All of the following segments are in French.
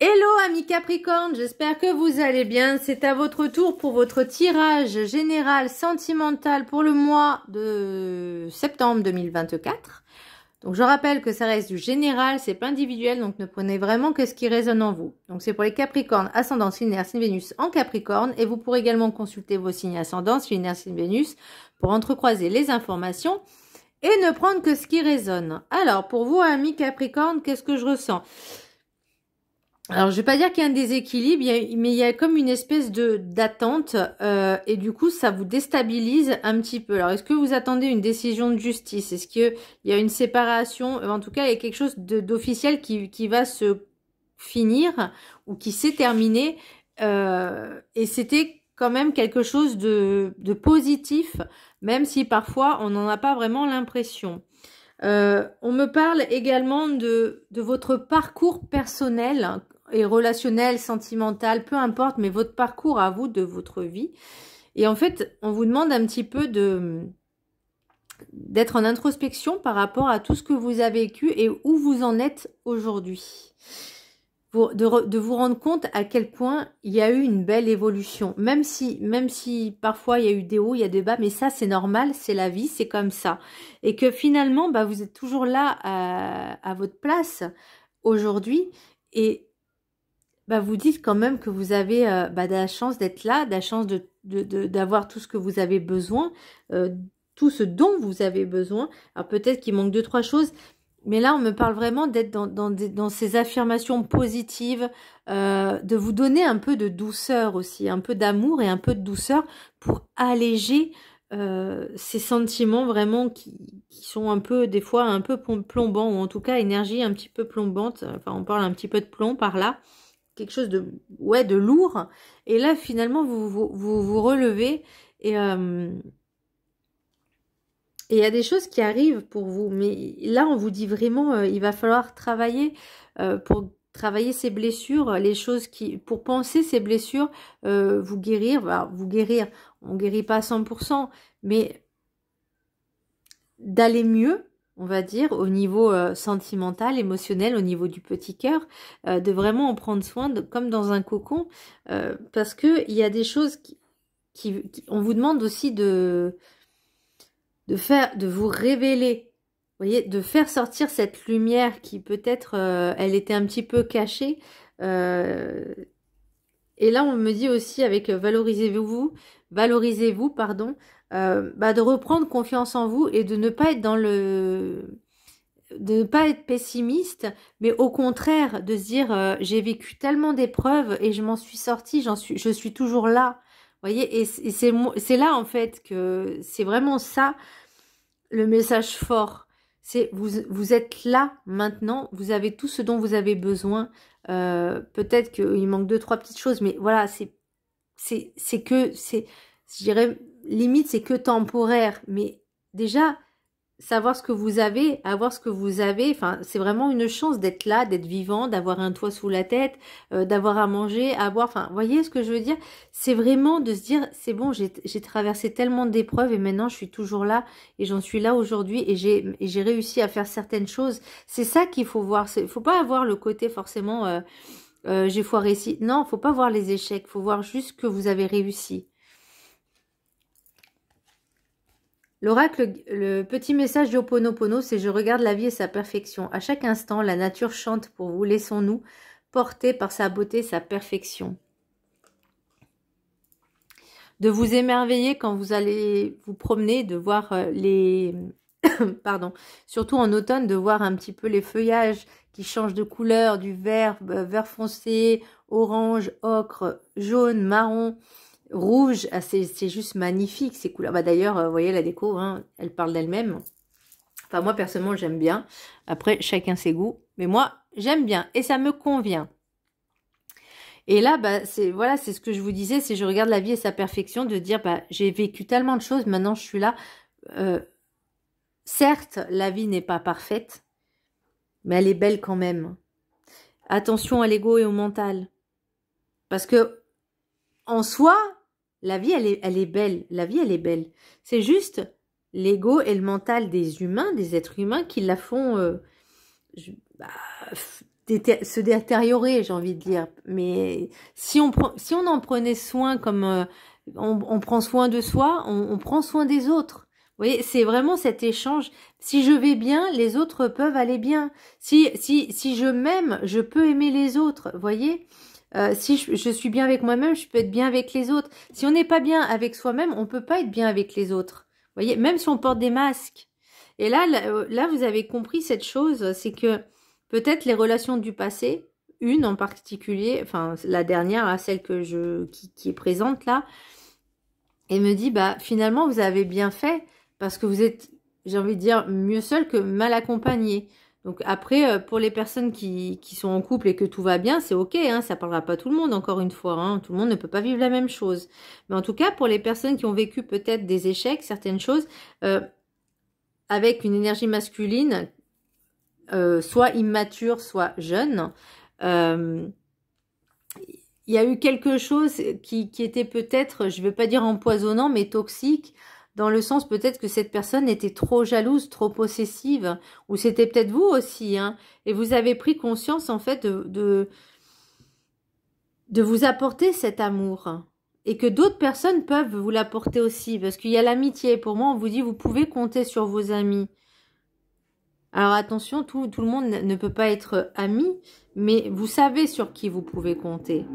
Hello amis Capricorne, j'espère que vous allez bien. C'est à votre tour pour votre tirage général sentimental pour le mois de septembre 2024. Donc je rappelle que ça reste du général, c'est pas individuel, donc ne prenez vraiment que ce qui résonne en vous. Donc c'est pour les Capricornes, ascendant, signe Air, signe Vénus en Capricorne. Et vous pourrez également consulter vos signes ascendants, signe Air, signe Vénus, pour entrecroiser les informations et ne prendre que ce qui résonne. Alors pour vous amis Capricorne, qu'est-ce que je ressens ? Alors, je vais pas dire qu'il y a un déséquilibre, mais il y a comme une espèce d'attente et du coup, ça vous déstabilise un petit peu. Alors, est-ce que vous attendez une décision de justice? Est-ce qu'il y a une séparation? En tout cas, il y a quelque chose d'officiel qui va se finir ou qui s'est terminé et c'était quand même quelque chose de positif, même si parfois, on n'en a pas vraiment l'impression. On me parle également de votre parcours personnel et relationnel, sentimental, peu importe, mais votre parcours à vous de votre vie. Et en fait, on vous demande un petit peu d'être en introspection par rapport à tout ce que vous avez vécu et où vous en êtes aujourd'hui. De vous rendre compte à quel point il y a eu une belle évolution. Même si parfois il y a eu des hauts, il y a des bas, mais ça c'est normal, c'est la vie, c'est comme ça. Et que finalement, bah, vous êtes toujours là à votre place aujourd'hui et bah, vous dites quand même que vous avez de la chance d'être là, de la chance d'avoir tout ce que vous avez besoin, tout ce dont vous avez besoin. Alors peut-être qu'il manque 2-3 choses, mais là on me parle vraiment d'être dans ces affirmations positives, de vous donner un peu de douceur aussi, un peu d'amour et un peu de douceur pour alléger ces sentiments vraiment qui sont un peu, des fois un peu plombants, ou en tout cas énergie un petit peu plombante, enfin on parle un petit peu de plomb par là. Quelque chose de lourd, et là finalement vous relevez et il y a des choses qui arrivent pour vous, mais là on vous dit vraiment il va falloir travailler pour travailler ces blessures, les choses pour penser ces blessures, vous guérir, on guérit pas à 100%, mais d'aller mieux, on va dire, au niveau sentimental, émotionnel, au niveau du petit cœur, de vraiment en prendre soin, comme dans un cocon, parce que il y a des choses on vous demande aussi de vous révéler, vous voyez, de faire sortir cette lumière qui peut-être, elle était un petit peu cachée, et là on me dit aussi avec valorisez-vous, pardon, de reprendre confiance en vous et de ne pas être de ne pas être pessimiste, mais au contraire de se dire j'ai vécu tellement d'épreuves et je m'en suis sortie, je suis toujours là, vous voyez, et c'est là en fait que c'est vraiment ça le message fort, c'est vous êtes là maintenant, vous avez tout ce dont vous avez besoin, peut-être qu'il manque 2-3 petites choses, mais voilà, je dirais, limite, c'est que temporaire. Mais déjà, savoir ce que vous avez, avoir ce que vous avez, enfin, c'est vraiment une chance d'être là, d'être vivant, d'avoir un toit sous la tête, d'avoir à manger, enfin, vous voyez ce que je veux dire? C'est vraiment de se dire, c'est bon, j'ai traversé tellement d'épreuves et maintenant je suis toujours là et j'en suis là aujourd'hui et j'ai réussi à faire certaines choses. C'est ça qu'il faut voir. Faut pas avoir le côté forcément... j'ai foiré ici. Non, faut pas voir les échecs. Faut voir juste que vous avez réussi. L'oracle, le petit message du Ho'oponopono, c'est « Je regarde la vie et sa perfection. À chaque instant, la nature chante pour vous. Laissons-nous porter par sa beauté, sa perfection. » De vous émerveiller quand vous allez vous promener, de voir pardon, surtout en automne, de voir un petit peu les feuillages qui changent de couleur, du vert, vert foncé, orange, ocre, jaune, marron, rouge. Ah, c'est juste magnifique ces couleurs. D'ailleurs, vous voyez la déco, hein, elle parle d'elle-même. Enfin, moi personnellement, j'aime bien. Après, chacun ses goûts. Mais moi, j'aime bien et ça me convient. Et là, c'est ce que je vous disais, c'est je regarde la vie et sa perfection, de dire j'ai vécu tellement de choses, maintenant je suis là. Certes, la vie n'est pas parfaite, mais elle est belle quand même. Attention à l'ego et au mental. Parce que, en soi, la vie, elle est belle. La vie, elle est belle. C'est juste l'ego et le mental des humains, des êtres humains qui la font se détériorer, j'ai envie de dire. Mais si on en prenait soin comme on prend soin de soi, on prend soin des autres. Vous voyez, c'est vraiment cet échange. Si je vais bien, les autres peuvent aller bien. Si je m'aime, je peux aimer les autres. Vous voyez, si je suis bien avec moi-même, je peux être bien avec les autres. Si on n'est pas bien avec soi-même, on peut pas être bien avec les autres. Vous voyez, même si on porte des masques. Et là, vous avez compris cette chose, c'est que peut-être les relations du passé, une en particulier, enfin la dernière, là, celle qui est présente là, et me dit, bah finalement vous avez bien fait parce que vous êtes, j'ai envie de dire, mieux seul que mal accompagné. Donc après, pour les personnes qui sont en couple et que tout va bien, c'est ok, hein, ça parlera pas tout le monde, encore une fois, hein, tout le monde ne peut pas vivre la même chose. Mais en tout cas, pour les personnes qui ont vécu peut-être des échecs, certaines choses, avec une énergie masculine, soit immature, soit jeune, il y a eu quelque chose qui était peut-être, je ne veux pas dire empoisonnant, mais toxique, dans le sens peut-être que cette personne était trop jalouse, trop possessive, ou c'était peut-être vous aussi, hein, et vous avez pris conscience en fait de vous apporter cet amour, et que d'autres personnes peuvent vous l'apporter aussi, parce qu'il y a l'amitié. Pour moi, on vous dit, vous pouvez compter sur vos amis. Alors attention, tout le monde ne peut pas être ami, mais vous savez sur qui vous pouvez compter.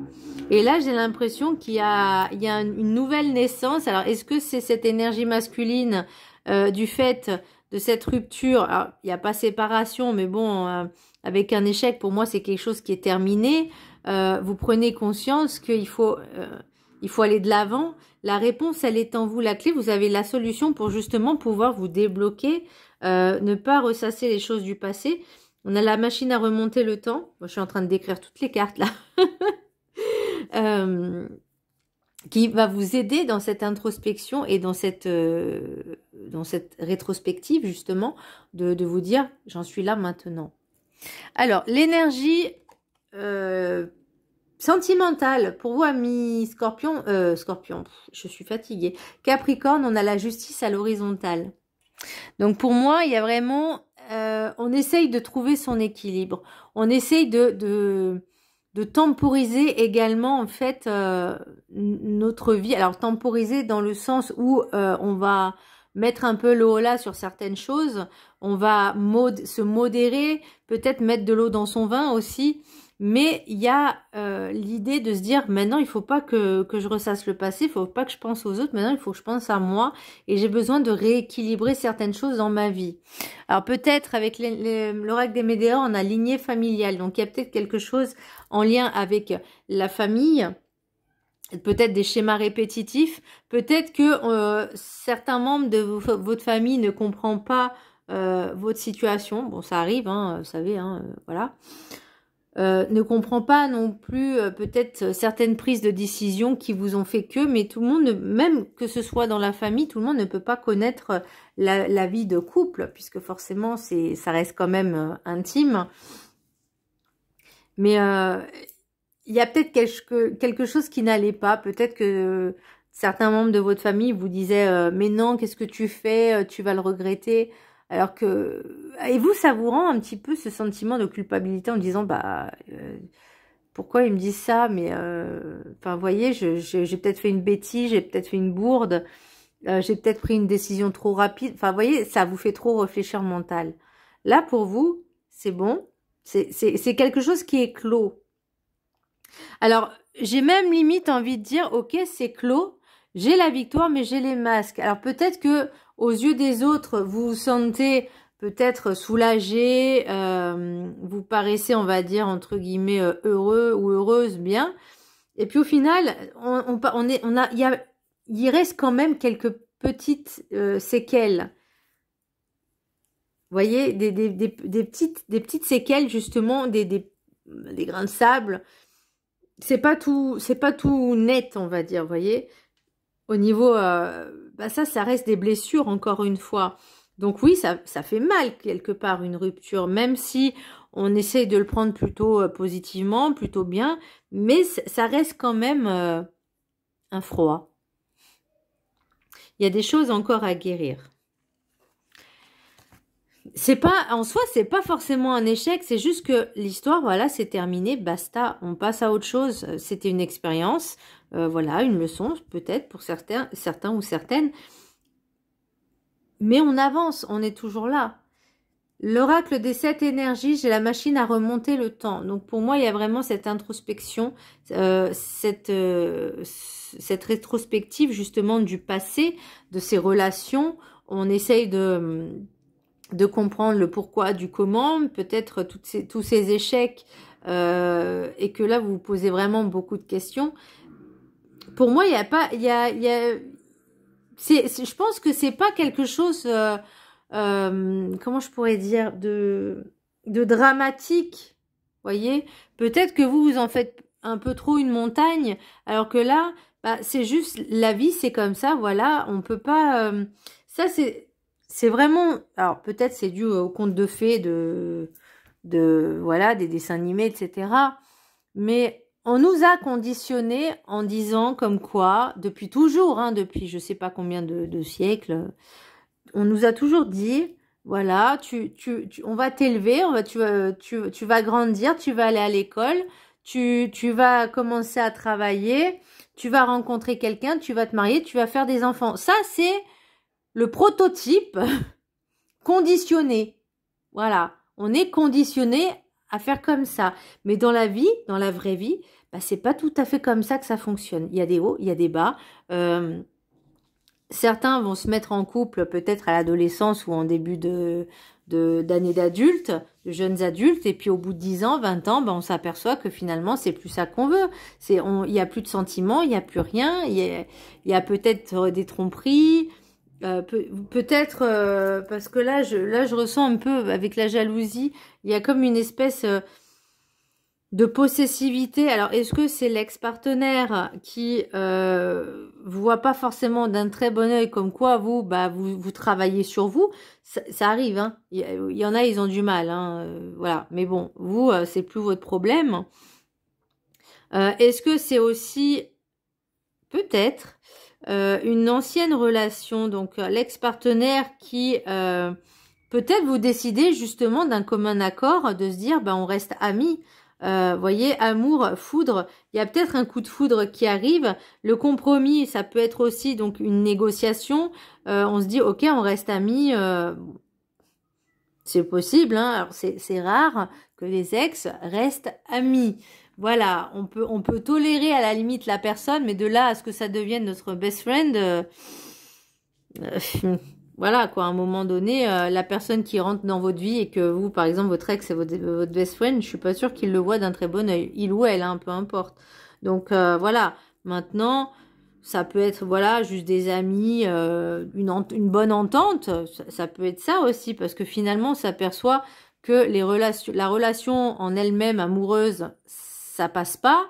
Et là, j'ai l'impression qu'il y a une nouvelle naissance. Alors, est-ce que c'est cette énergie masculine du fait de cette rupture? Alors, il n'y a pas séparation, mais bon, avec un échec, pour moi, c'est quelque chose qui est terminé. Vous prenez conscience qu'il faut aller de l'avant. La réponse, elle est en vous, la clé. Vous avez la solution pour justement pouvoir vous débloquer, ne pas ressasser les choses du passé. On a la machine à remonter le temps. Moi, je suis en train de décrire toutes les cartes là. Qui va vous aider dans cette introspection et dans cette rétrospective justement de vous dire j'en suis là maintenant. Alors l'énergie sentimentale pour vous amis Scorpion, Scorpion, je suis fatiguée. Capricorne, on a la justice à l'horizontale. Donc pour moi, il y a vraiment, on essaye de trouver son équilibre. On essaye de temporiser également en fait notre vie. Alors temporiser dans le sens où on va mettre un peu le holà sur certaines choses. On va se modérer, peut-être mettre de l'eau dans son vin aussi. Mais il y a l'idée de se dire maintenant il faut pas que je ressasse le passé, il faut pas que je pense aux autres, maintenant il faut que je pense à moi et j'ai besoin de rééquilibrer certaines choses dans ma vie. Alors peut-être avec l'oracle des Médéors, on a lignée familiale, donc il y a peut-être quelque chose en lien avec la famille, peut-être des schémas répétitifs, peut-être que certains membres de votre famille ne comprennent pas votre situation, bon ça arrive, hein, vous savez, hein, voilà. Ne comprend pas non plus peut-être certaines prises de décision qui vous ont fait que, mais tout le monde, même que ce soit dans la famille, tout le monde ne peut pas connaître la vie de couple, puisque forcément ça reste quand même intime. Mais il y a peut-être quelque chose qui n'allait pas, peut-être que certains membres de votre famille vous disaient mais non, qu'est-ce que tu fais, tu vas le regretter. Alors que, et vous, ça vous rend un petit peu ce sentiment de culpabilité en disant, bah, pourquoi ils me disent ça? Mais, enfin, vous voyez, j'ai peut-être fait une bêtise, j'ai peut-être fait une bourde, j'ai peut-être pris une décision trop rapide. Enfin, vous voyez, ça vous fait trop réfléchir mental. Là, pour vous, c'est bon, c'est quelque chose qui est clos. Alors, j'ai même limite envie de dire, ok, c'est clos, j'ai la victoire, mais j'ai les masques. Alors, peut-être que aux yeux des autres, vous vous sentez peut-être soulagé, vous paraissez, on va dire, entre guillemets, heureux ou heureuse, bien. Et puis au final, il reste quand même quelques petites séquelles. Vous voyez, des petites séquelles, justement, des grains de sable. C'est pas tout net, on va dire, vous voyez. Au niveau, bah ça reste des blessures, encore une fois. Donc oui, ça fait mal, quelque part, une rupture, même si on essaye de le prendre plutôt positivement, plutôt bien, mais ça reste quand même un froid. Il y a des choses encore à guérir. c'est pas, en soi, c'est pas forcément un échec, c'est juste que l'histoire, voilà, c'est terminé, basta, on passe à autre chose. C'était une expérience, voilà, une leçon, peut-être pour certains ou certaines, mais on avance, on est toujours là. L'oracle des 7 énergies, j'ai la machine à remonter le temps. Donc pour moi, il y a vraiment cette introspection, cette rétrospective justement du passé, de ces relations. On essaye de comprendre le pourquoi du comment, peut-être tous ces échecs, et que là, vous vous posez vraiment beaucoup de questions. Pour moi, il n'y a pas... je pense que c'est pas quelque chose... comment je pourrais dire, de dramatique, voyez, peut-être que vous en faites un peu trop une montagne, alors que là, bah, c'est juste, la vie c'est comme ça, voilà, on peut pas, ça c'est vraiment, alors peut-être c'est dû au conte de fées, voilà, des dessins animés, etc., mais on nous a conditionnés en disant comme quoi, depuis toujours, hein, depuis je sais pas combien de siècles, on nous a toujours dit, voilà, on va t'élever, tu vas grandir, tu vas aller à l'école, tu vas commencer à travailler, tu vas rencontrer quelqu'un, tu vas te marier, tu vas faire des enfants. Ça, c'est le prototype conditionné. Voilà, on est conditionné à faire comme ça. Mais dans la vie, dans la vraie vie, bah, c'est pas tout à fait comme ça que ça fonctionne. Il y a des hauts, il y a des bas. Certains vont se mettre en couple peut-être à l'adolescence ou en début d'année d'adulte, de jeunes adultes, et puis au bout de 10 ans, 20 ans, ben on s'aperçoit que finalement c'est plus ça qu'on veut. Il y a plus de sentiments, il y a plus rien, il y a peut-être des tromperies, peut-être parce que là je ressens un peu avec la jalousie, il y a comme une espèce de possessivité. Alors, est-ce que c'est l'ex-partenaire qui voit pas forcément d'un très bon œil comme quoi vous travaillez sur vous? Ça arrive, hein. Il y en a, ils ont du mal, hein. Voilà. Mais bon, vous, c'est plus votre problème. Est-ce que c'est aussi peut-être une ancienne relation, donc l'ex-partenaire qui peut-être vous décidez justement d'un commun accord de se dire, on reste amis. Voyez, amour, foudre, il y a peut-être un coup de foudre qui arrive. Le compromis, ça peut être aussi donc une négociation. On se dit, ok, on reste amis. C'est possible, hein. Alors c'est rare que les ex restent amis. Voilà, on peut tolérer à la limite la personne, mais de là à ce que ça devienne notre best friend. Voilà quoi, à un moment donné, la personne qui rentre dans votre vie et que vous, par exemple, votre ex est votre best friend, je suis pas sûre qu'il le voit d'un très bon œil. Il ou elle, hein, peu importe. Donc voilà, maintenant, ça peut être voilà juste des amis, une bonne entente, ça peut être ça aussi, parce que finalement, on s'aperçoit que la relation en elle-même amoureuse, ça passe pas,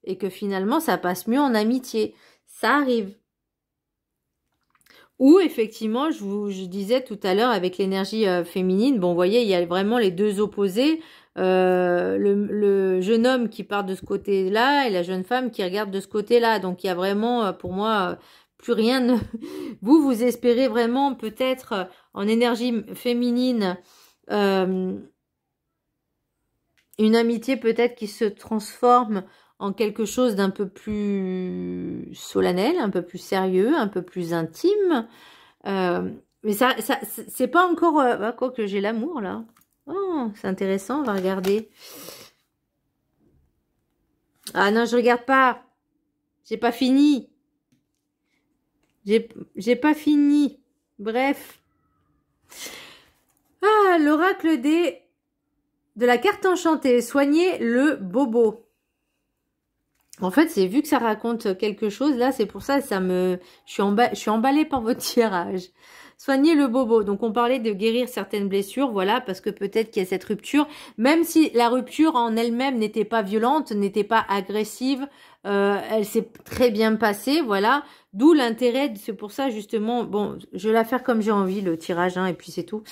et que finalement, ça passe mieux en amitié. Ça arrive. Ou effectivement, je disais tout à l'heure avec l'énergie féminine, bon, vous voyez, il y a vraiment les deux opposés. Le jeune homme qui part de ce côté-là et la jeune femme qui regarde de ce côté-là. Donc, il y a vraiment, pour moi, plus rien. Vous espérez vraiment peut-être en énergie féminine une amitié peut-être qui se transforme en quelque chose d'un peu plus solennel, un peu plus sérieux, un peu plus intime. Mais ça c'est pas encore... quoi que j'ai l'amour, là. Oh, c'est intéressant, on va regarder. Ah non, je regarde pas. J'ai pas fini. J'ai pas fini. Bref. Ah, l'oracle de la carte enchantée. Soignez le bobo. En fait, c'est vu que ça raconte quelque chose, là, c'est pour ça, je suis emballée par votre tirage. Soignez le bobo. Donc, on parlait de guérir certaines blessures, voilà, parce que peut-être qu'il y a cette rupture, même si la rupture en elle-même n'était pas violente, n'était pas agressive, elle s'est très bien passée, voilà. D'où l'intérêt, c'est pour ça, justement, bon, je vais la faire comme j'ai envie, le tirage, hein, et puis c'est tout.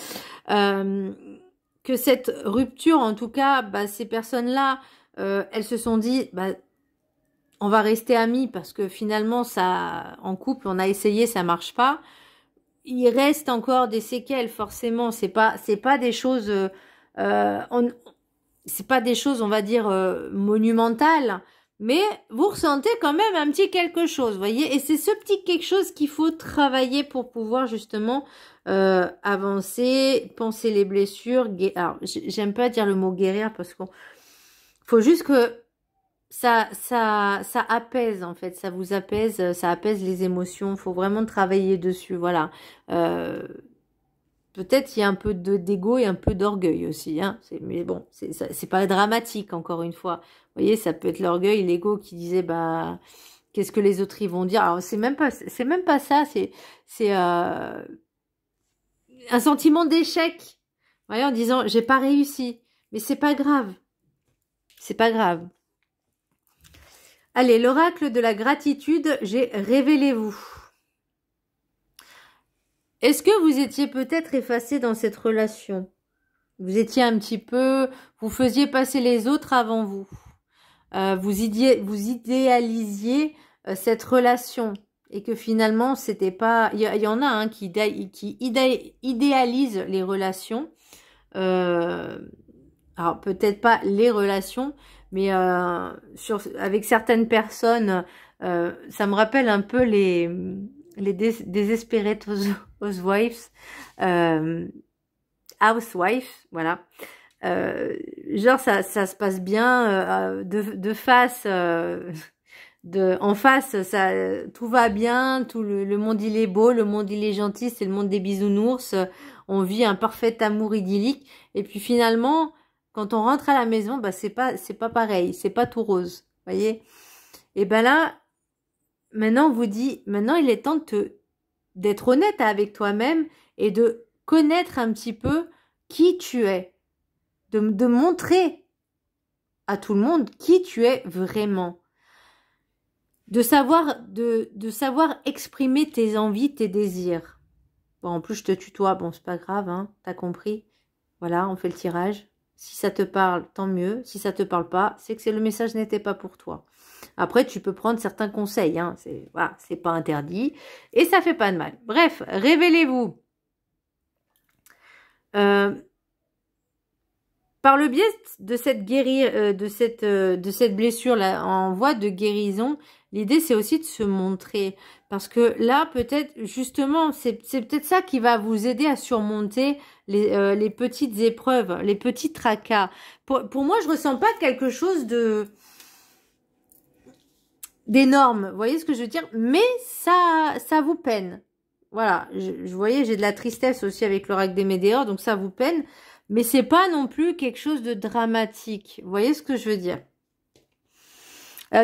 Que cette rupture, en tout cas, ces personnes-là, elles se sont dit, on va rester amis parce que finalement, ça, en couple, on a essayé, ça marche pas. il reste encore des séquelles, forcément. C'est pas des choses, c'est pas des choses, on va dire, monumentales. Mais vous ressentez quand même un petit quelque chose, voyez. Et c'est ce petit quelque chose qu'il faut travailler pour pouvoir justement avancer, penser les blessures. Alors, j'aime pas dire le mot guérir parce qu'on faut juste que ça apaise en fait, ça vous apaise, ça apaise les émotions. Faut vraiment travailler dessus, voilà. Peut-être il y a un peu d'ego et un peu d'orgueil aussi, hein. Mais bon, c'est pas dramatique encore une fois. Vous voyez, ça peut être l'orgueil, l'ego qui disait bah qu'est-ce que les autres ils vont dire. Alors c'est même pas ça, c'est un sentiment d'échec. Vous voyez, en disant j'ai pas réussi, mais c'est pas grave, c'est pas grave. Allez, l'oracle de la gratitude, j'ai révélez-vous. Est-ce que vous étiez peut-être effacé dans cette relation? Vous étiez un petit peu, vous faisiez passer les autres avant vous. Vous idéalisiez cette relation et que finalement c'était pas. Il y en a un qui idéalise les relations. Alors peut-être pas les relations, mais avec certaines personnes, ça me rappelle un peu les Desperate Housewives, voilà. Genre ça se passe bien de face, en face, ça tout va bien, tout le monde il est beau, le monde il est gentil, c'est le monde des bisounours, on vit un parfait amour idyllique, et puis finalement quand on rentre à la maison, bah c'est pas pareil, c'est pas tout rose, voyez. Et ben là, maintenant il est temps d'être honnête avec toi-même et de connaître un petit peu qui tu es, de montrer à tout le monde qui tu es vraiment, de savoir exprimer tes envies, tes désirs. Bon, en plus je te tutoie, bon c'est pas grave, hein, t'as compris. Voilà, on fait le tirage. Si ça te parle, tant mieux. Si ça te parle pas, c'est que le message n'était pas pour toi. Après, tu peux prendre certains conseils, hein. Voilà, c'est pas interdit et ça fait pas de mal. Bref, révélez-vous. Par le biais de cette de cette blessure là en voie de guérison, l'idée c'est aussi de se montrer, parce que là peut-être justement c'est peut-être ça qui va vous aider à surmonter les petites épreuves, les petits tracas. Pour moi, je ressens pas quelque chose d'énorme, vous voyez ce que je veux dire, mais ça vous peine. Voilà, je voyais, j'ai de la tristesse aussi avec l'oracle des Médéors, donc ça vous peine. Mais c'est pas non plus quelque chose de dramatique. Vous voyez ce que je veux dire?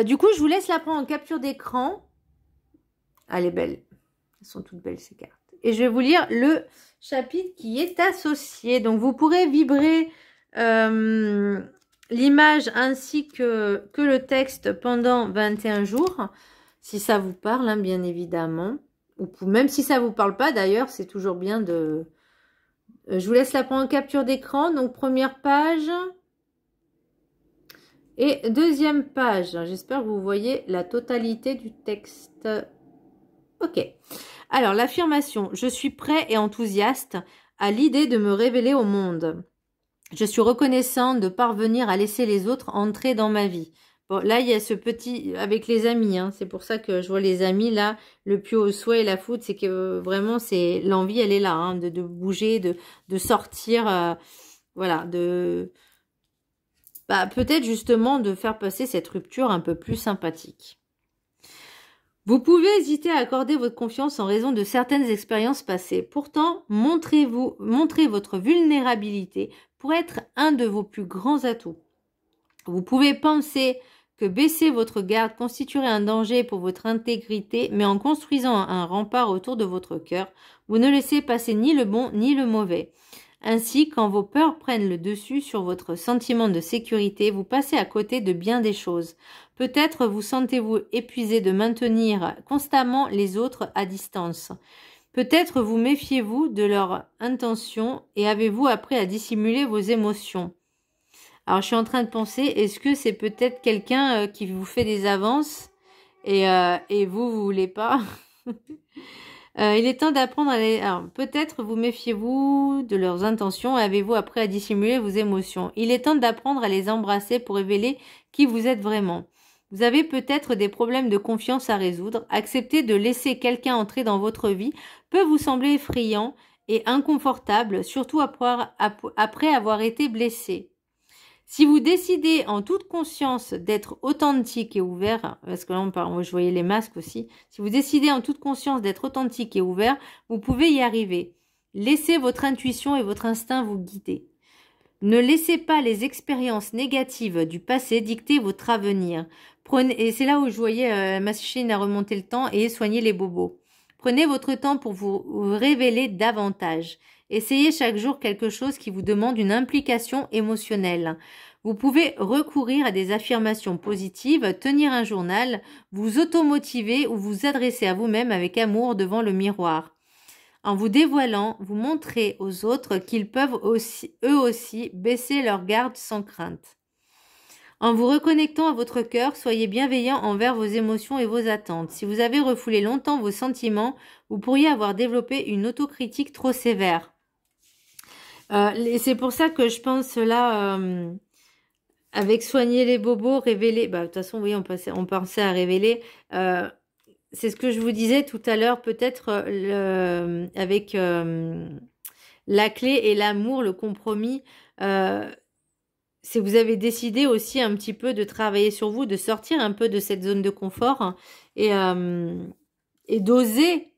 Du coup, je vous laisse la prendre en capture d'écran. Elle est belle. Elles sont toutes belles, ces cartes. Et je vais vous lire le chapitre qui est associé. Donc, vous pourrez vibrer l'image ainsi que le texte pendant 21 jours. Si ça vous parle, hein, bien évidemment. Ou même si ça vous parle pas, d'ailleurs, c'est toujours bien de... Je vous laisse la prendre en capture d'écran. Donc, première page. Et deuxième page. J'espère que vous voyez la totalité du texte. Ok. Alors, l'affirmation. Je suis prêt et enthousiaste à l'idée de me révéler au monde. Je suis reconnaissant de parvenir à laisser les autres entrer dans ma vie. Bon, là, il y a ce petit... Avec les amis, hein. C'est pour ça que je vois les amis, là. Le plus haut souhait et la foudre, c'est que vraiment, c'est l'envie, elle est là, hein, de bouger, de sortir, voilà, peut-être justement de faire passer cette rupture un peu plus sympathique. Vous pouvez hésiter à accorder votre confiance en raison de certaines expériences passées. Pourtant, montrez votre vulnérabilité pour être un de vos plus grands atouts. Vous pouvez penser que baisser votre garde constituerait un danger pour votre intégrité, mais en construisant un rempart autour de votre cœur, vous ne laissez passer ni le bon ni le mauvais. Ainsi, quand vos peurs prennent le dessus sur votre sentiment de sécurité, vous passez à côté de bien des choses. Peut-être vous sentez-vous épuisé de maintenir constamment les autres à distance. Peut-être vous méfiez-vous de leurs intentions et avez-vous appris à dissimuler vos émotions. Alors, je suis en train de penser, est-ce que c'est peut-être quelqu'un qui vous fait des avances et vous voulez pas Il est temps d'apprendre à les... Alors, peut-être vous méfiez-vous de leurs intentions et avez-vous appris à dissimuler vos émotions. Il est temps d'apprendre à les embrasser pour révéler qui vous êtes vraiment. Vous avez peut-être des problèmes de confiance à résoudre. Accepter de laisser quelqu'un entrer dans votre vie peut vous sembler effrayant et inconfortable, surtout après avoir été blessé. Si vous décidez en toute conscience d'être authentique et ouvert, parce que là, je voyais les masques aussi, si vous décidez en toute conscience d'être authentique et ouvert, vous pouvez y arriver. Laissez votre intuition et votre instinct vous guider. Ne laissez pas les expériences négatives du passé dicter votre avenir. Et c'est là où je voyais la machine à remonter le temps et soigner les bobos. Prenez votre temps pour vous révéler davantage. Essayez chaque jour quelque chose qui vous demande une implication émotionnelle. Vous pouvez recourir à des affirmations positives, tenir un journal, vous automotiver ou vous adresser à vous-même avec amour devant le miroir. En vous dévoilant, vous montrez aux autres qu'ils peuvent eux aussi baisser leur garde sans crainte. En vous reconnectant à votre cœur, soyez bienveillant envers vos émotions et vos attentes. Si vous avez refoulé longtemps vos sentiments, vous pourriez avoir développé une autocritique trop sévère. C'est pour ça que je pense là, avec soigner les bobos, révéler, de toute façon, oui, on pensait à révéler, c'est ce que je vous disais tout à l'heure, peut-être avec la clé et l'amour, le compromis, c'est que vous avez décidé aussi un petit peu de travailler sur vous, de sortir un peu de cette zone de confort et d'oser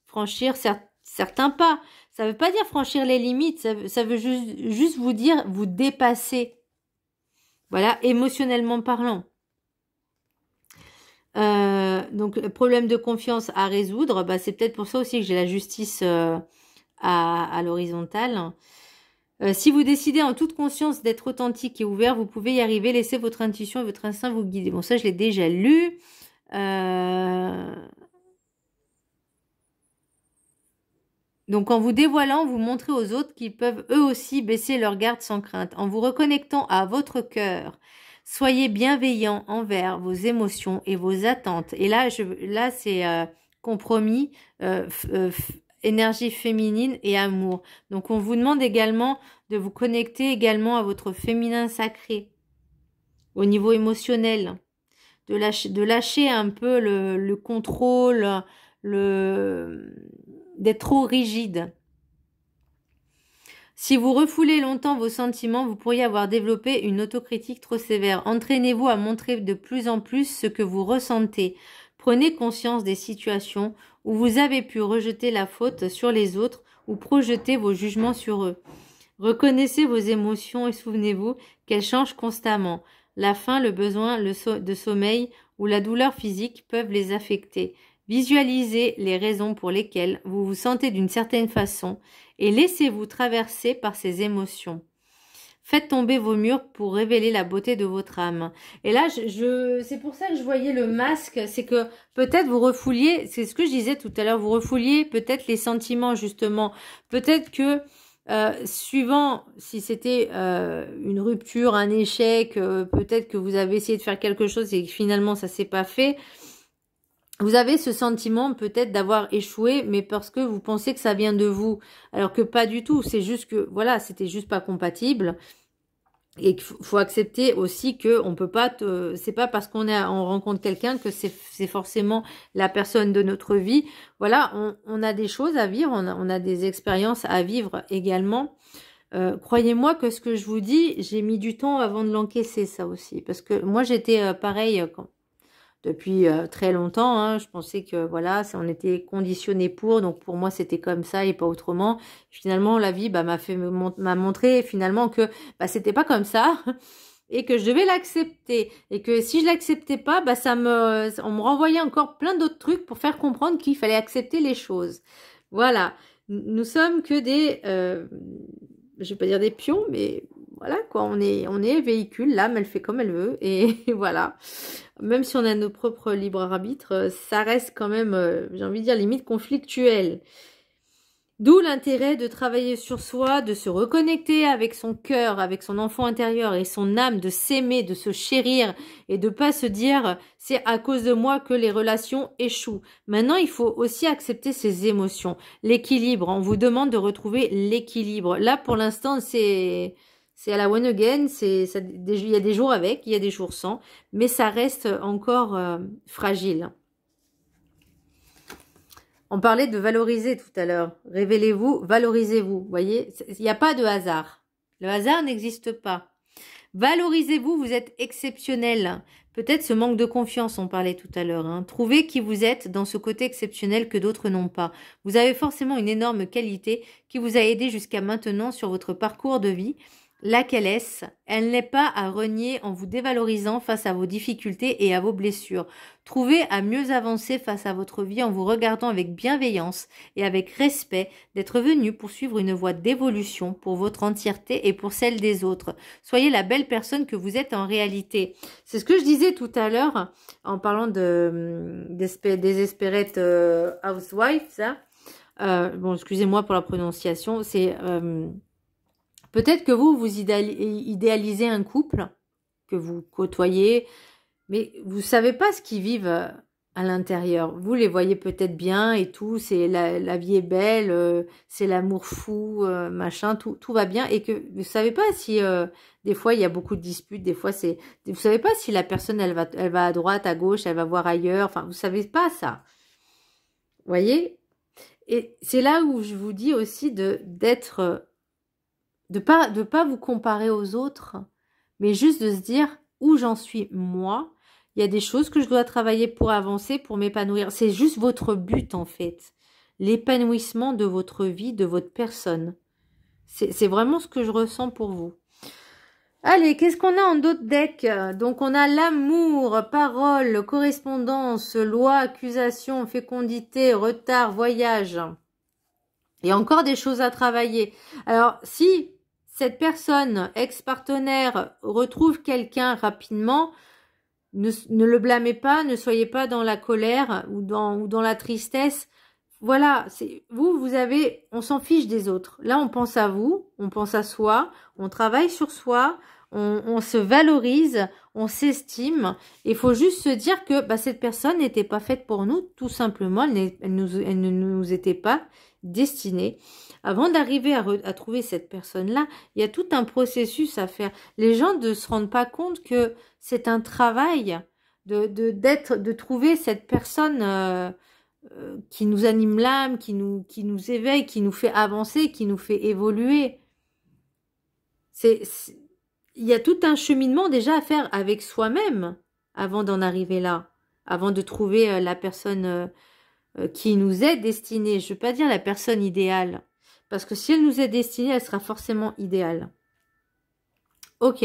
franchir certains pas. Ça ne veut pas dire franchir les limites, ça veut juste vous dire vous dépasser. Voilà, émotionnellement parlant. Donc, problème de confiance à résoudre, c'est peut-être pour ça aussi que j'ai la justice à l'horizontale. Si vous décidez en toute conscience d'être authentique et ouvert, vous pouvez y arriver. Laissez votre intuition et votre instinct vous guider. Bon, ça, je l'ai déjà lu. Donc, en vous dévoilant, vous montrez aux autres qu'ils peuvent eux aussi baisser leur garde sans crainte. En vous reconnectant à votre cœur, soyez bienveillant envers vos émotions et vos attentes. Et là, c'est compromis, énergie féminine et amour. Donc, on vous demande également de vous connecter également à votre féminin sacré au niveau émotionnel, de lâcher un peu le contrôle, d'être trop rigide. Si vous refoulez longtemps vos sentiments, vous pourriez avoir développé une autocritique trop sévère. Entraînez-vous à montrer de plus en plus ce que vous ressentez. Prenez conscience des situations où vous avez pu rejeter la faute sur les autres ou projeter vos jugements sur eux. Reconnaissez vos émotions et souvenez-vous qu'elles changent constamment. La faim, le besoin de sommeil ou la douleur physique peuvent les affecter. Visualisez les raisons pour lesquelles vous vous sentez d'une certaine façon et laissez-vous traverser par ces émotions. Faites tomber vos murs pour révéler la beauté de votre âme. Et là, c'est pour ça que je voyais le masque, c'est que peut-être vous refouliez, c'est ce que je disais tout à l'heure, vous refouliez peut-être les sentiments justement. Peut-être que suivant si c'était une rupture, un échec, peut-être que vous avez essayé de faire quelque chose et que finalement ça s'est pas fait. Vous avez ce sentiment peut-être d'avoir échoué, mais parce que vous pensez que ça vient de vous, alors que pas du tout. C'est juste que, voilà, c'était juste pas compatible. Et qu'il faut accepter aussi que on peut pas, c'est pas parce qu'on rencontre quelqu'un que c'est forcément la personne de notre vie. Voilà, on a des choses à vivre, on a des expériences à vivre également. Croyez-moi que ce que je vous dis, j'ai mis du temps avant de l'encaisser, ça aussi, parce que moi j'étais pareil depuis très longtemps, hein, je pensais que voilà, on était conditionné pour, donc pour moi c'était comme ça et pas autrement. Finalement la vie m'a montré finalement que c'était pas comme ça et que je devais l'accepter et que si je l'acceptais pas, on me renvoyait encore plein d'autres trucs pour faire comprendre qu'il fallait accepter les choses. Voilà, nous sommes que des, je vais pas dire des pions, mais voilà quoi, on est véhicule, l'âme elle fait comme elle veut et voilà. Même si on a nos propres libres arbitres, ça reste quand même, j'ai envie de dire, limite conflictuel. D'où l'intérêt de travailler sur soi, de se reconnecter avec son cœur, avec son enfant intérieur et son âme, de s'aimer, de se chérir et de pas se dire c'est à cause de moi que les relations échouent. Maintenant, il faut aussi accepter ses émotions, l'équilibre. On vous demande de retrouver l'équilibre. Là, pour l'instant, c'est à la one again. Il y a des jours avec, il y a des jours sans, mais ça reste encore fragile. On parlait de valoriser tout à l'heure. Révélez-vous, valorisez-vous. Vous voyez, il n'y a pas de hasard. Le hasard n'existe pas. Valorisez-vous, vous êtes exceptionnel. Peut-être ce manque de confiance, on parlait tout à l'heure. Hein. Trouvez qui vous êtes dans ce côté exceptionnel que d'autres n'ont pas. Vous avez forcément une énorme qualité qui vous a aidé jusqu'à maintenant sur votre parcours de vie. Laquelle est-ce? Elle n'est pas à renier en vous dévalorisant face à vos difficultés et à vos blessures. Trouvez à mieux avancer face à votre vie en vous regardant avec bienveillance et avec respect d'être venu poursuivre une voie d'évolution pour votre entièreté et pour celle des autres. Soyez la belle personne que vous êtes en réalité. C'est ce que je disais tout à l'heure en parlant des Desperate Housewives. Ça. Bon, excusez-moi pour la prononciation. C'est... peut-être que vous idéalisez un couple que vous côtoyez, mais vous savez pas ce qu'ils vivent à l'intérieur. Vous les voyez peut-être bien et tout, c'est la vie est belle, c'est l'amour fou, machin, tout va bien, et que vous savez pas si des fois il y a beaucoup de disputes, des fois vous savez pas si la personne elle va à droite, à gauche, elle va voir ailleurs, enfin vous savez pas ça. Vous voyez? Et c'est là où je vous dis aussi d'être de pas vous comparer aux autres, mais juste de se dire où j'en suis moi. Il y a des choses que je dois travailler pour avancer, pour m'épanouir. C'est juste votre but en fait. L'épanouissement de votre vie, de votre personne. C'est vraiment ce que je ressens pour vous. Allez, qu'est-ce qu'on a en d'autres decks? Donc on a l'amour, parole, correspondance, loi, accusation, fécondité, retard, voyage. Il y a encore des choses à travailler. Alors si cette personne, ex-partenaire, retrouve quelqu'un rapidement, ne le blâmez pas, ne soyez pas dans la colère ou dans la tristesse. Voilà, vous avez, on s'en fiche des autres. Là, on pense à vous, on pense à soi, on travaille sur soi, on se valorise, on s'estime. Il faut juste se dire que cette personne n'était pas faite pour nous, tout simplement. Elle ne nous était pas destinée. Avant d'arriver à trouver cette personne-là, il y a tout un processus à faire. Les gens ne se rendent pas compte que c'est un travail de trouver cette personne qui nous anime l'âme, qui nous éveille, qui nous fait avancer, qui nous fait évoluer. Il y a tout un cheminement déjà à faire avec soi-même avant d'en arriver là, avant de trouver la personne qui nous est destinée. Je ne veux pas dire la personne idéale, parce que si elle nous est destinée, elle sera forcément idéale. Ok.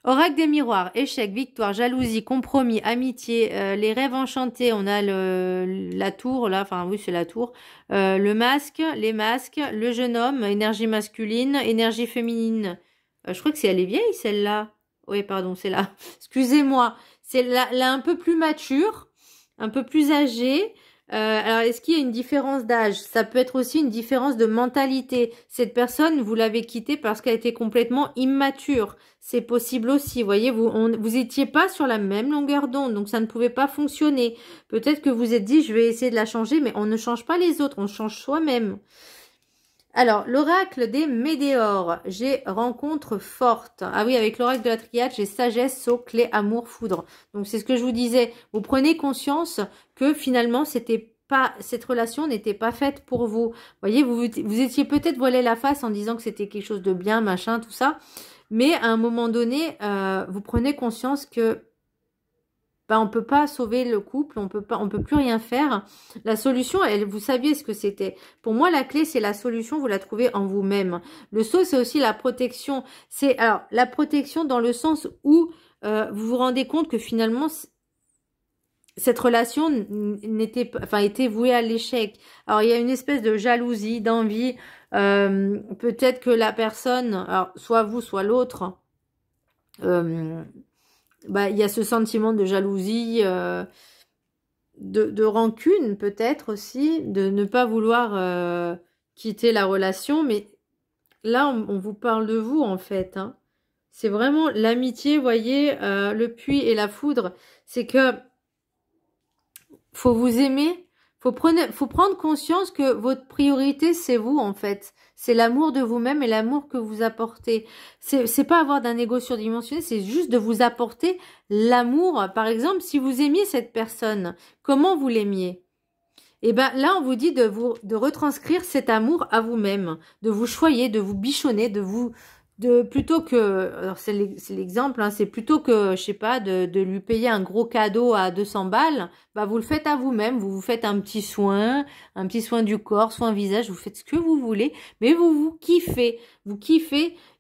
Oracle des miroirs, échec, victoire, jalousie, compromis, amitié, les rêves enchantés, on a la tour, là, enfin oui c'est la tour, le masque, les masques, le jeune homme, énergie masculine, énergie féminine. Je crois que elle est vieille celle-là. Oui pardon, c'est là. Excusez-moi, c'est là un peu plus mature, un peu plus âgée. Alors, est-ce qu'il y a une différence d'âge? Ça peut être aussi une différence de mentalité. Cette personne, vous l'avez quittée parce qu'elle était complètement immature. C'est possible aussi. Vous voyez, vous étiez pas sur la même longueur d'onde, donc ça ne pouvait pas fonctionner. Peut-être que vous êtes dit, je vais essayer de la changer, mais on ne change pas les autres, on change soi-même. Alors, l'oracle des météores, j'ai rencontre forte. Ah oui, avec l'oracle de la triade, j'ai sagesse, saut, clé, amour, foudre. Donc, c'est ce que je vous disais. Vous prenez conscience que finalement, cette relation n'était pas faite pour vous. Vous voyez, vous étiez peut-être voilé la face en disant que c'était quelque chose de bien, machin, tout ça. Mais à un moment donné, vous prenez conscience que on peut pas sauver le couple, on peut plus rien faire. La solution, vous saviez ce que c'était. Pour moi, la clé, c'est la solution, vous la trouvez en vous-même. Le saut, c'est aussi la protection. C'est alors la protection dans le sens où vous vous rendez compte que finalement cette relation était vouée à l'échec. Alors il y a une espèce de jalousie, d'envie. Peut-être que la personne, alors soit vous, soit l'autre. Il y a ce sentiment de jalousie, de rancune peut-être aussi, de ne pas vouloir quitter la relation, mais là, on vous parle de vous, en fait. Hein. C'est vraiment l'amitié, voyez, le puits et la foudre. C'est que faut vous aimer, faut prendre conscience que votre priorité, c'est vous, en fait. C'est l'amour de vous-même et l'amour que vous apportez. C'est pas avoir d'un ego surdimensionné, c'est juste de vous apporter l'amour. Par exemple, si vous aimiez cette personne, comment vous l'aimiez? Et ben là, on vous dit de retranscrire cet amour à vous-même, de vous choyer, de vous bichonner, plutôt que, alors c'est l'exemple, hein, c'est plutôt que, je sais pas, de lui payer un gros cadeau à 200 balles, bah vous le faites à vous-même, vous faites un petit soin du corps, soin visage, vous faites ce que vous voulez, mais vous kiffez,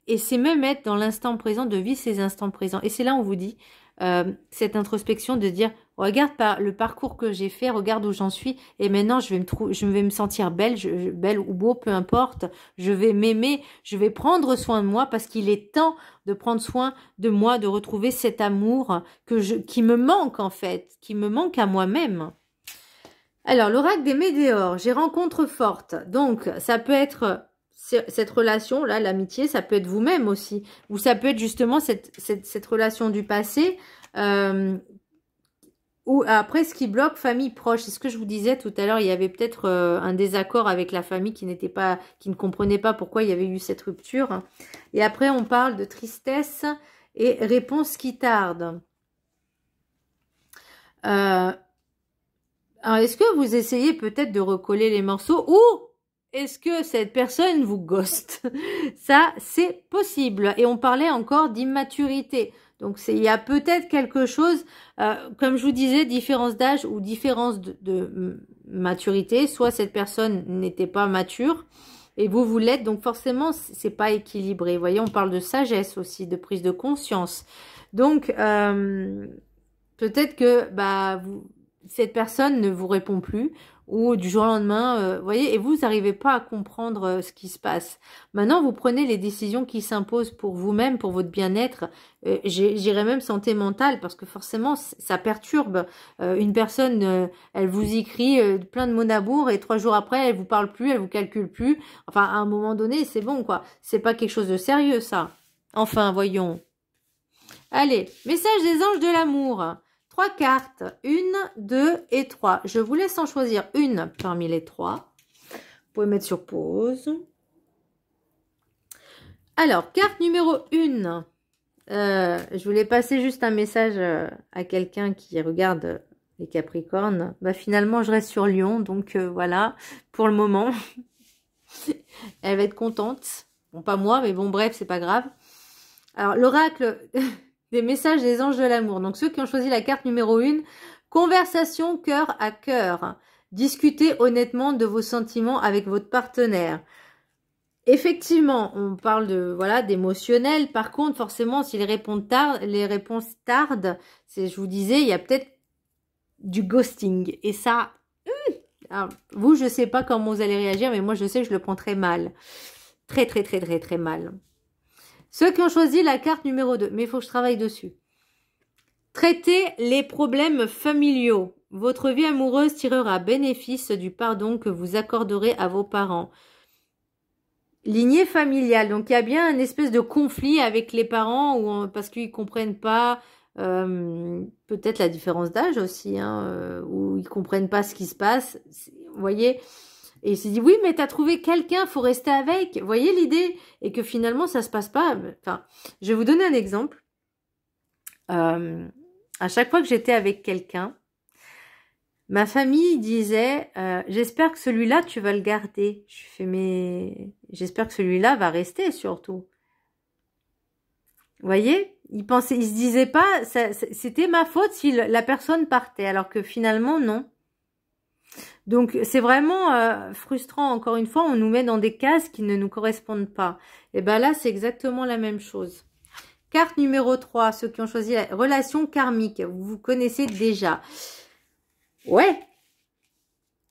et c'est même être dans l'instant présent, de vivre ces instants présents. Et c'est là où on vous dit, cette introspection de dire, regarde le parcours que j'ai fait, regarde où j'en suis, et maintenant je vais me sentir belle, belle ou beau, peu importe, je vais m'aimer, je vais prendre soin de moi parce qu'il est temps de prendre soin de moi, de retrouver cet amour qui me manque en fait, qui me manque à moi-même. Alors, l'oracle des météores, j'ai rencontre forte, donc ça peut être cette relation-là, l'amitié, ça peut être vous-même aussi, ou ça peut être justement cette relation du passé, ou après, ce qui bloque, famille proche. C'est ce que je vous disais tout à l'heure, il y avait peut-être un désaccord avec la famille qui ne comprenait pas pourquoi il y avait eu cette rupture. Et après, on parle de tristesse et réponse qui tarde. Alors, est-ce que vous essayez peut-être de recoller les morceaux ou est-ce que cette personne vous ghost? Ça, c'est possible. Et on parlait encore d'immaturité. Donc, il y a peut-être quelque chose, comme je vous disais, différence d'âge ou différence de maturité. Soit cette personne n'était pas mature et vous l'êtes. Donc, forcément, c'est pas équilibré. Vous voyez, on parle de sagesse aussi, de prise de conscience. Donc, peut-être que cette personne ne vous répond plus ou du jour au lendemain, voyez, et vous n'arrivez pas à comprendre ce qui se passe. Maintenant, vous prenez les décisions qui s'imposent pour vous-même, pour votre bien-être, j'irais même santé mentale, parce que forcément, ça perturbe. Une personne, elle vous écrit plein de mots d'amour et 3 jours après, elle vous parle plus, elle vous calcule plus. Enfin, à un moment donné, c'est bon, quoi. C'est pas quelque chose de sérieux, ça. Enfin, voyons. Allez, message des anges de l'amour. 3 cartes, 1, 2 et 3. Je vous laisse en choisir une parmi les 3. Vous pouvez mettre sur pause. Alors, carte numéro 1. Je voulais passer juste un message à quelqu'un qui regarde les Capricornes. Finalement, je reste sur Lion, donc voilà, pour le moment. Elle va être contente. Bon, pas moi, mais bon, bref, c'est pas grave. Alors, l'oracle... des messages des anges de l'amour. Donc, ceux qui ont choisi la carte numéro 1, conversation cœur à cœur. Discutez honnêtement de vos sentiments avec votre partenaire. Effectivement, on parle d'émotionnel. Par contre, forcément, si les réponses tardent, je vous disais, il y a peut-être du ghosting. Et ça, alors, vous, je sais pas comment vous allez réagir, mais moi, je sais que je le prends très mal. Très, très, très, très, très mal. Ceux qui ont choisi la carte numéro 2, mais il faut que je travaille dessus. Traitez les problèmes familiaux. Votre vie amoureuse tirera bénéfice du pardon que vous accorderez à vos parents. Lignée familiale. Donc, il y a bien une espèce de conflit avec les parents parce qu'ils ne comprennent pas peut-être la différence d'âge aussi, où ils ne comprennent pas ce qui se passe. Vous voyez ? Et il s'est dit, oui, mais t'as trouvé quelqu'un, faut rester avec. Vous voyez l'idée? Et que finalement, ça se passe pas. Enfin, je vais vous donner un exemple. À chaque fois que j'étais avec quelqu'un, ma famille disait, j'espère que celui-là, tu vas le garder. Je fais, mais j'espère que celui-là va rester surtout. Vous voyez? Ils se disaient pas, c'était ma faute si la personne partait, alors que finalement, non. Donc, c'est vraiment frustrant. Encore une fois, on nous met dans des cases qui ne nous correspondent pas. Et bien là, c'est exactement la même chose. Carte numéro 3, ceux qui ont choisi la relation karmique. Vous connaissez déjà. Ouais.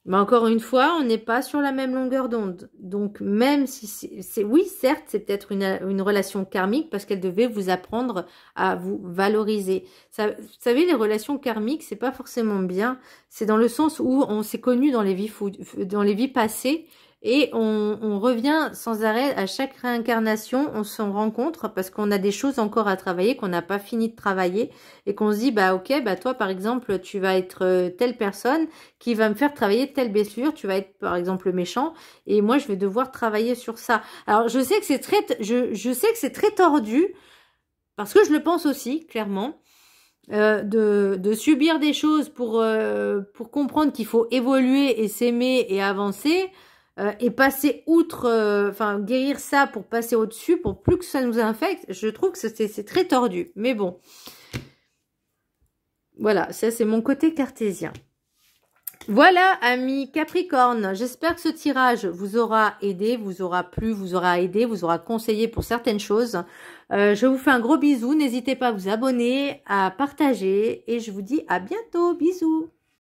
Mais encore une fois, on n'est pas sur la même longueur d'onde. Donc, même si oui, certes, c'est peut-être une relation karmique parce qu'elle devait vous apprendre à vous valoriser. Vous savez, les relations karmiques, c'est pas forcément bien. C'est dans le sens où on s'est connu dans les vies passées et on revient sans arrêt à chaque réincarnation, on s'en rencontre parce qu'on a des choses encore à travailler, qu'on n'a pas fini de travailler et qu'on se dit, bah ok, bah toi par exemple, tu vas être telle personne qui va me faire travailler telle blessure, tu vas être par exemple méchant et moi je vais devoir travailler sur ça. Alors je sais que c'est je sais que c'est très tordu parce que je le pense aussi, clairement. De subir des choses pour comprendre qu'il faut évoluer et s'aimer et avancer et passer outre, enfin guérir ça pour passer au-dessus, pour plus que ça nous infecte, je trouve que c'est très tordu. Mais bon, voilà, ça c'est mon côté cartésien. Voilà, amis Capricorne, j'espère que ce tirage vous aura aidé, vous aura plu, vous aura aidé, vous aura conseillé pour certaines choses. Je vous fais un gros bisou, n'hésitez pas à vous abonner, à partager et je vous dis à bientôt, bisous.